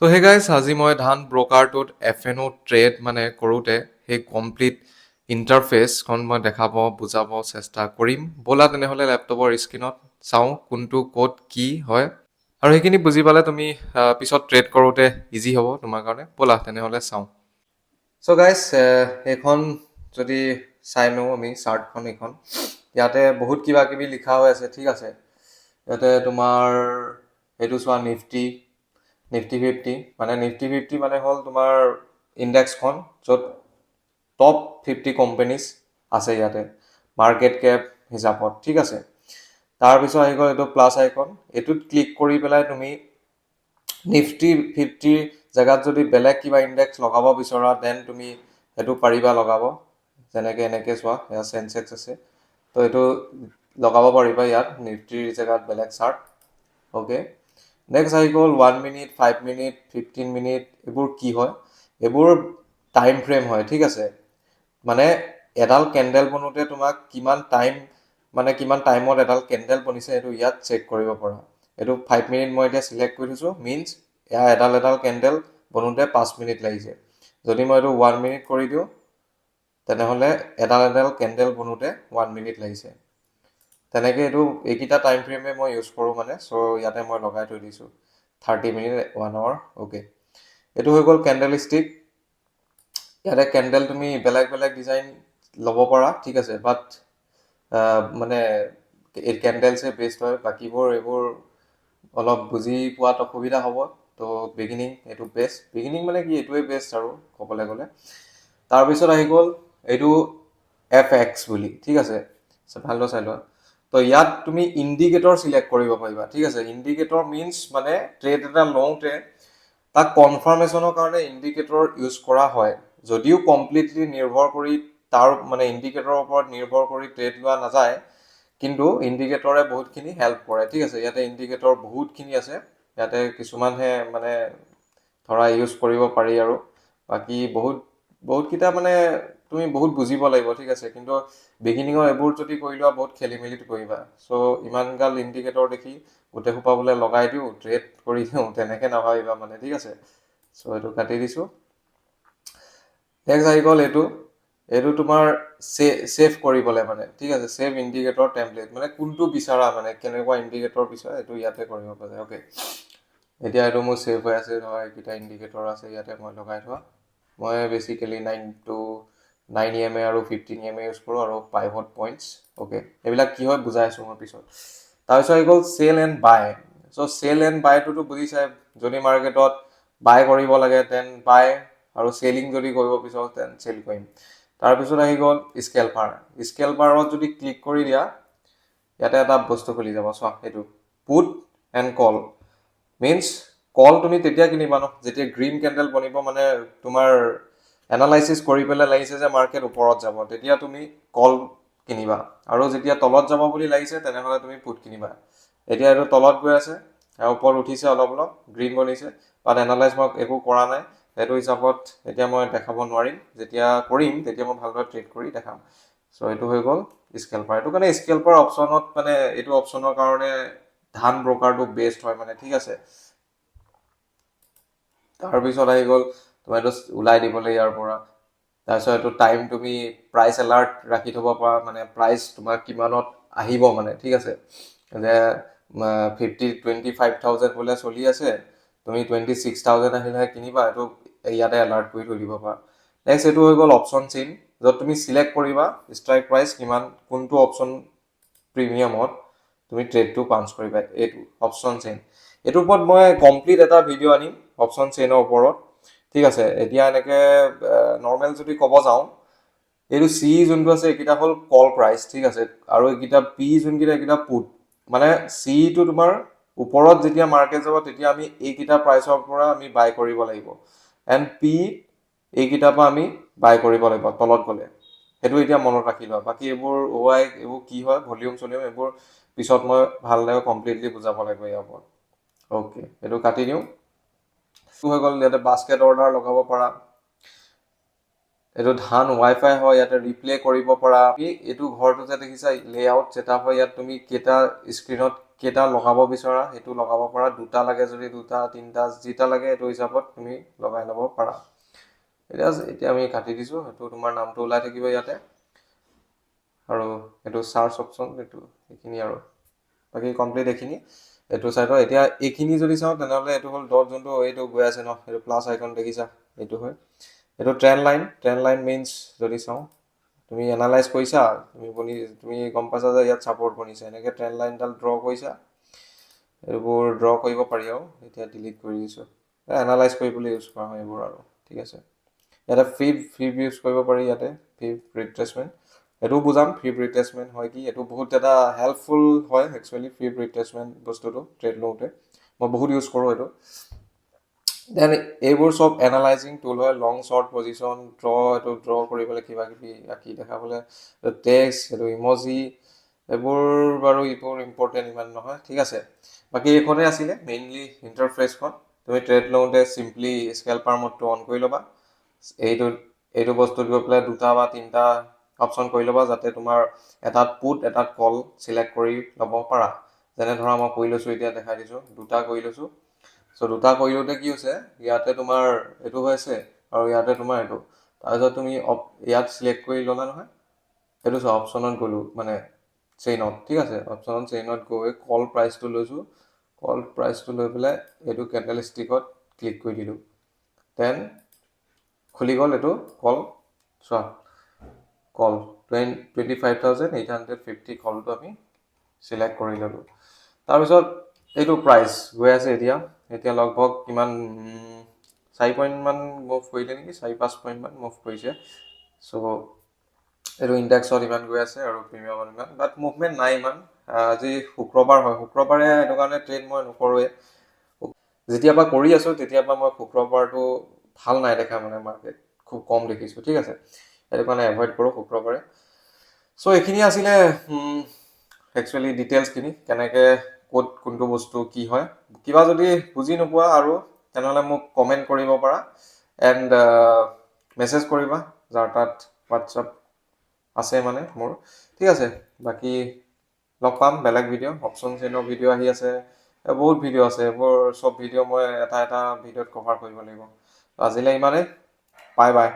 তো hey guys আজি মই ধান ব্ৰকাৰটোত FNO ট্ৰেড মানে কৰোঁতে সেই কমপ্লিট ইণ্টাৰফেচখন মই দেখাব বুজাব চেষ্টা কৰিম ব'লা তেনেহ'লে লেপটপৰ স্ক্ৰীণত চাওঁ কোনটো ক'ত কি হয় আৰু সেইখিনি বুজি পালে তুমি পিছত ট্ৰেড কৰোঁতে ইজি হ'ব তোমাৰ কাৰণে ব'লা তেনেহ'লে চাওঁ চ' গাইজ এইখন যদি চাই লওঁ আমি চাৰ্টখন এইখন ইয়াতে বহুত কিবা কিবি লিখা হৈ আছে ঠিক আছে ইয়াতে তোমাৰ এইটো চোৱা নিফটি নিফটি 50 মানে নিফটি 50 মানে হ'ল তোমাৰ ইণ্ডেক্সখন য'ত টপ 50 কোম্পেনীজ আছে ইয়াতে মাৰ্কেট কেপ হিচাপত ঠিক আছে তাৰপিছত আহি গ'ল এইটো প্লাছ আইকন এইটোত ক্লিক কৰি পেলাই তুমি নিফটি 50 জেগাত যদি বেলেগ কিবা ইণ্ডেক্স লগাব বিচৰা দেন তুমি সেইটো পাৰিবা লগাব যেনেকৈ এনেকৈ চোৱা ইয়াত চেনচেক্স আছে তো এইটো লগাব পাৰিবা ইয়াত নিফটিৰ জেগাত বেলেগ চাৰ্ট অ'কে নেক্সট আহি গ'ল 1 মিনিট 5 মিনিট 15 মিনিট এইবোৰ কি হয় এইবোৰ টাইম ফ্ৰেম হয় ঠিক আছে মানে এডাল কেণ্ডেল বনোতে তোমাক কিমান টাইম মানে কিমান টাইমত এডাল কেণ্ডেল বনিছে এইটো ইয়াত চেক কৰিব পৰা এইটো 5 মিনিট মই এতিয়া চিলেক্ট কৰি থৈছোঁ মিনছ এয়া এডাল কেণ্ডেল বনোতে 5 মিনিট লাগিছে যদি মই এইটো 1 মিনিট কৰি দিওঁ তেনেহ'লে এডাল কেণ্ডেল বনোতে 1 মিনিট লাগিছে তেনেকৈ এইটো এইকেইটা টাইম ফ্ৰেমে মই ইউজ কৰোঁ মানে চ' ইয়াতে মই লগাই থৈ দিছোঁ 30 মিনিট 1 আৱাৰ অ'কে এইটো হৈ গ'ল কেণ্ডেল ষ্টিক ইয়াতে কেণ্ডেল তুমি বেলেগ বেলেগ ডিজাইন ল'ব পাৰা ঠিক আছে বাট মানে এই কেণ্ডেলছে বেষ্ট হয় বাকীবোৰ এইবোৰ অলপ বুজি পোৱাত অসুবিধা হ'ব তো বিগিনিং এইটো বেষ্ট বিগিনিং মানে কি এইটোৱে বেষ্ট আৰু ক'বলৈ গ'লে তাৰপিছত আহি গ'ল এইটো FX বুলি ঠিক আছে ভালদৰে চাই লোৱা তো ইয়াত তুমি ইণ্ডিকেটৰ চিলেক্ট কৰিব পাৰিবা ঠিক আছে ইণ্ডিকেটৰ মিনছ মানে ট্ৰেড এটা লওঁতে তাক কনফাৰ্মেশ্যনৰ কাৰণে ইণ্ডিকেটৰ ইউজ কৰা হয় যদিও কমপ্লিটলি নিৰ্ভৰ কৰি তাৰ মানে ইণ্ডিকেটৰৰ ওপৰত নিৰ্ভৰ কৰি ট্ৰেড লোৱা নাযায় কিন্তু ইণ্ডিকেটৰে বহুতখিনি হেল্প কৰে ঠিক আছে ইয়াতে ইণ্ডিকেটৰ বহুতখিনি আছে ইয়াতে কিছুমানহে মানে ধৰা ইউজ কৰিব পাৰি আৰু বাকী বহুতকেইটা মানে তুমি বহুত বুজিব লাগিব ঠিক আছে কিন্তু বিগিনিঙৰ এইবোৰ যদি কৰি লোৱা বহুত খেলি মেলিত কৰিবা চ' ইমানগাল ইণ্ডিকেটৰ দেখি গোটেই সোপা বোলে লগাই দিওঁ ট্ৰেড কৰি দিওঁ তেনেকৈ নাভাবিবা মানে ঠিক আছে চ' এইটো কাটি দিছোঁ নেক্সট আহি গ'ল এইটো তোমাৰ ছেভ কৰিবলৈ মানে ঠিক আছে ছেভ ইণ্ডিকেটৰ টেমপ্লেট মানে কোনটো বিচাৰা মানে কেনেকুৱা ইণ্ডিকেটৰ বিচাৰা এইটো ইয়াতে কৰিব পাৰে অ'কে এতিয়া এইটো মোৰ ছেভ হৈ আছে ধৰা এইকেইটা ইণ্ডিকেটৰ আছে ইয়াতে মই লগাই থোৱা মই বেচিকেলি 9 EMA আৰু 15 EMA ইউজ কৰোঁ আৰু পাইভট পইণ্টছ অ'কে এইবিলাক কি হয় বুজাই আছোঁ মই পিছত তাৰপিছত আহি গ'ল sell and buy so' sell and বাইটোতো বুজিছাই যদি মাৰ্কেটত বাই কৰিব লাগে দেন বাই আৰু চেলিং যদি কৰিব বিচাৰোঁ দেন চেল কৰিম তাৰপিছত আহি গ'ল স্কেলপাৰত যদি ক্লিক কৰি দিয়া ইয়াতে এটা বস্তু খুলি যাব চোৱা এইটো পুট এণ্ড কল মিনছ কল তুমি তেতিয়া কিনিবা ন যেতিয়া গ্ৰীণ কেণ্ডেল বনিব মানে তোমাৰ এনালাইচিছ কৰি পেলাই লাগিছে যে মাৰ্কেট ওপৰত যাব তেতিয়া তুমি কল কিনিবা আৰু যেতিয়া তলত যাব বুলি লাগিছে তেনেহ'লে তুমি পুট কিনিবা এতিয়া এইটো তলত গৈ আছে আৰু ওপৰত উঠিছে অলপ গ্ৰীণ বনিছে বাট এনালাইজ মই একো কৰা নাই সেইটো হিচাপত এতিয়া মই দেখাব নোৱাৰিম যেতিয়া কৰিম তেতিয়া মই ভালদৰে ট্ৰেড কৰি দেখাম চ' এইটো হৈ গ'ল স্কেলপাৰ এইটো কাৰণে স্কেলপাৰ অপশ্যনত মানে এইটো অপশ্যনৰ কাৰণে ধান ব্ৰকাৰটো বেষ্ট হয় মানে ঠিক আছে তাৰপিছত আহি গ'ল তোমাৰ এইটো ওলাই দিবলৈ ইয়াৰ পৰা তাৰপিছত এইটো টাইম তুমি প্ৰাইচ এলাৰ্ট ৰাখি থ'ব পাৰা মানে প্ৰাইচ তোমাৰ কিমানত আহিব মানে ঠিক আছে যে 25,000 বোলে চলি আছে তুমি 26,000 আহিলেহে কিনিবা এইটো ইয়াতে এলাৰ্ট কৰি থৈ দিব পাৰা নেক্সট এইটো হৈ গ'ল অপশ্যন চেইন য'ত তুমি চিলেক্ট কৰিবা ষ্ট্ৰাইক প্ৰাইচ কিমান কোনটো অপশ্যন প্ৰিমিয়ামত তুমি ট্ৰেডটো পাঞ্চ কৰিবা এইটো অপশ্যন চেইন এইটোৰ ওপৰত মই কমপ্লিট এটা ভিডিঅ' আনিম অপশ্যন চেইনৰ ওপৰত ঠিক আছে এতিয়া এনেকৈ নৰ্মেল যদি ক'ব যাওঁ এইটো চি যোনটো আছে এইকেইটা হ'ল কল প্ৰাইচ ঠিক আছে আৰু এইকেইটা পি যোনকেইটা এইকেইটা পুট মানে চিটো তোমাৰ ওপৰত যেতিয়া মাৰ্কেট যাব তেতিয়া আমি এইকেইটা প্ৰাইচৰ পৰা আমি বাই কৰিব লাগিব এণ্ড পি এইকেইটাৰ পৰা আমি বাই কৰিব লাগিব তলত গ'লে সেইটো এতিয়া মনত ৰাখি লোৱা বাকী এইবোৰ এইবোৰ কি হয় ভলিউম চলিউম এইবোৰ পিছত মই ভালদৰে কমপ্লিটলি বুজাব লাগিব ইয়াৰ ওপৰত অ'কে এইটো কাটি দিওঁ হৈ গ'ল ইয়াতে বাস্কেট অৰ্ডাৰ লগাব পৰা এইটো ধান ৱাইফাই হয় ইয়াতে ৰিপ্লে কৰিব পৰা এইটো ঘৰটো যে দেখিছা লেআউট ছেটআপ হয় ইয়াত তুমি কেইটা স্ক্ৰীণত কেইটা লগাব বিচৰা সেইটো লগাব পাৰা, দুটা লাগে যদি দুটা, তিনিটা, যেইটা লাগে এইটো হিচাপত তুমি লগাই ল'ব পাৰা। এতিয়া আমি কাটি দিছোঁ, সেইটো তোমাৰ নামটো ওলাই থাকিব ইয়াতে, আৰু এইটো চাৰ্চ অপশ্যন, এইখিনি আৰু বাকী কমপ্লিট এইখিনি এইটো চাইডৰ। এতিয়া এইখিনি যদি চাওঁ তেনেহ'লে এইটো হ'ল ডট, যোনটো এইটো গৈ আছে ন, এইটো প্লাছ আইকন দেখিছা, এইটো হয়। এইটো ট্ৰেণ্ড লাইন মিনছ যদি চাওঁ, তুমি এনালাইজ কৰিছা, তুমি গম পাইছা যে ইয়াত ছাপৰ্ট বনিছে, এনেকৈ ট্ৰেণ্ড লাইনডাল ড্ৰ কৰিছা, এইবোৰ ড্ৰ কৰিব পাৰি আৰু। এতিয়া ডিলিট কৰি দিছোঁ, এনালাইজ কৰিবলৈ ইউজ কৰা হয় এইবোৰ আৰু, ঠিক আছে। ইয়াতে ফিব ইউজ কৰিব পাৰি, ইয়াতে ফিব ৰিট্ৰেচমেণ্ট, এইটোও বুজাম ফিব ৰিট্ৰেচমেণ্ট হয় কি। এইটো বহুত এটা হেল্পফুল হয় একচুৱেলি, ফিব ৰিট্ৰেচমেণ্ট বস্তুটো ট্ৰেড লওঁতে মই বহুত ইউজ কৰোঁ এইটো। দেন এইবোৰ চব এনালাইজিং টুল হয়, লং শ্বৰ্ট পজিশ্যন, এইটো ড্ৰ কৰিবলৈ কিবা কিবি আঁকি দেখাবলৈ, টেক্সট, এইটো ইমজি, এইবোৰ বাৰু এইবোৰ ইম্পৰ্টেণ্ট ইমান নহয়, ঠিক আছে। বাকী এইখনেই আছিলে মেইনলি ইণ্টাৰফেচখন। তুমি ট্ৰেড লওঁতে চিম্পলি স্কেলপাৰ মোডটো অন কৰি ল'বা, এইটো বস্তুত গৈ পেলাই দুটা বা তিনিটা অপশ্যন কৰি ল'বা, যাতে তোমাৰ এটাত পুট এটাত কল চিলেক্ট কৰি ল'ব পাৰা। যেনে ধৰা মই কৰি লৈছোঁ, এতিয়া দেখাই দিছোঁ, দুটা কৰি লৈছোঁ। চ' দুটা কৰি লওঁতে কি হৈছে, ইয়াতে তোমাৰ এইটো হৈ আছে আৰু ইয়াতে তোমাৰ এইটো, তাৰপিছত তুমি ইয়াত চিলেক্ট কৰি ল'লা নহয়, এইটো চোৱা অপশ্যনত গ'লোঁ, মানে চেইনত, ঠিক আছে। অপশ্যনত চেইনত গৈ কল প্ৰাইচটো লৈছোঁ, কল প্ৰাইচটো লৈ পেলাই এইটো কেণ্ডেল ষ্টিকত ক্লিক কৰি দিলোঁ, দেন খুলি গ'ল এইটো কল, চোৱা কল 25,850 কলটো আমি চিলেক্ট কৰি ল'লোঁ। তাৰপিছত এইটো প্ৰাইচ গৈ আছে এতিয়া লগভগ কিমান 4 পইণ্টমান মুভ কৰিলে নেকি, 4-5 পইণ্টমান মুভ কৰিছে। চ' এইটো ইণ্ডেক্সত ইমান গৈ আছে আৰু প্ৰিমিয়ামত ইমান, বাট মুভমেণ্ট নাই ইমান। আজি শুক্ৰবাৰ হয়, শুক্ৰবাৰে সেইটো কাৰণে ট্ৰেড মই নকৰোঁৱে। যেতিয়াবা কৰি আছোঁ তেতিয়াবা মই শুক্ৰবাৰটো ভাল নাই দেখা, মানে মাৰ্কেট খুব কম দেখিছোঁ, ঠিক আছে। সেইটো কাৰণে এভইড কৰোঁ শুক্ৰবাৰে। চ' এইখিনি আছিলে একচুৱেলি ডিটেইলছখিনি, কেনেকৈ ক'ত কোনটো বস্তু কি হয়। কিবা যদি বুজি নোপোৱা আৰু তেনেহ'লে মোক কমেণ্ট কৰিব পাৰা, এণ্ড মেছেজ কৰিবা, যাৰ তাত হোৱাটছআপ আছে মানে মোৰ, ঠিক আছে। বাকী লগ পাম বেলেগ ভিডিঅ', অপশ্যন চেইনৰ ভিডিঅ' আহি আছে, বহুত ভিডিঅ' আছে, এইবোৰ চব ভিডিঅ' মই এটা ভিডিঅ'ত কভাৰ কৰিব লাগিব। আজিলৈ ইমানেই, বাই বাই।